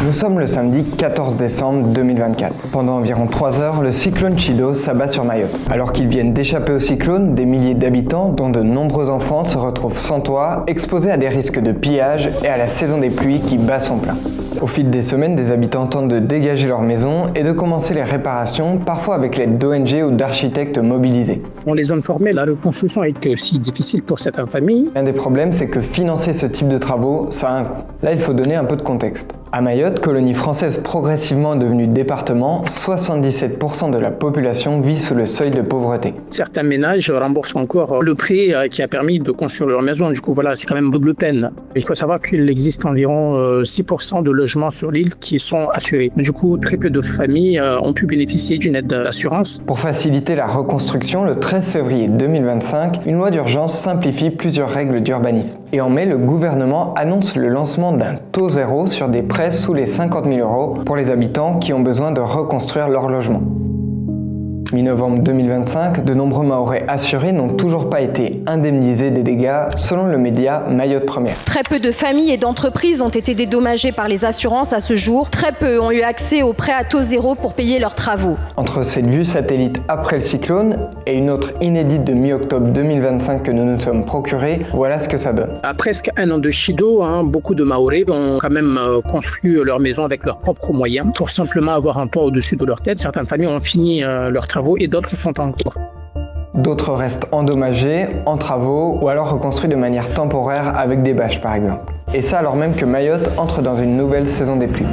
Nous sommes le samedi 14 décembre 2024. Pendant environ 3 heures, le cyclone Chido s'abat sur Mayotte. Alors qu'ils viennent d'échapper au cyclone, des milliers d'habitants, dont de nombreux enfants, se retrouvent sans toit, exposés à des risques de pillage et à la saison des pluies qui bat son plein. Au fil des semaines, des habitants tentent de dégager leur maison et de commencer les réparations, parfois avec l'aide d'ONG ou d'architectes mobilisés. Dans les zones formées, la reconstruction est aussi difficile pour certaines familles. Un des problèmes, c'est que financer ce type de travaux, ça a un coût. Là, il faut donner un peu de contexte. À Mayotte, colonie française progressivement devenue département, 77% de la population vit sous le seuil de pauvreté. Certains ménages remboursent encore le prêt qui a permis de construire leur maison. Du coup, voilà, c'est quand même double peine. Il faut savoir qu'il existe environ 6% de logements sur l'île qui sont assurés. Du coup, très peu de familles ont pu bénéficier d'une aide d'assurance. Pour faciliter la reconstruction, le 13 février 2025, une loi d'urgence simplifie plusieurs règles d'urbanisme. Et en mai, le gouvernement annonce le lancement d'un taux zéro sur des prêts sous les 50 000 € pour les habitants qui ont besoin de reconstruire leur logement. Mi-novembre 2025, de nombreux Mahorais assurés n'ont toujours pas été indemnisés des dégâts, selon le média Mayotte Première. Très peu de familles et d'entreprises ont été dédommagées par les assurances à ce jour. Très peu ont eu accès aux prêts à taux zéro pour payer leurs travaux. Entre cette vue satellite après le cyclone et une autre inédite de mi-octobre 2025 que nous nous sommes procurés, voilà ce que ça donne. À presque un an de Chido, beaucoup de Mahorais ont quand même construit leur maison avec leurs propres moyens pour simplement avoir un toit au-dessus de leur tête. Certaines familles ont fini leurs travaux et d'autres sont en cours. D'autres restent endommagés, en travaux ou alors reconstruits de manière temporaire avec des bâches par exemple. Et ça alors même que Mayotte entre dans une nouvelle saison des pluies.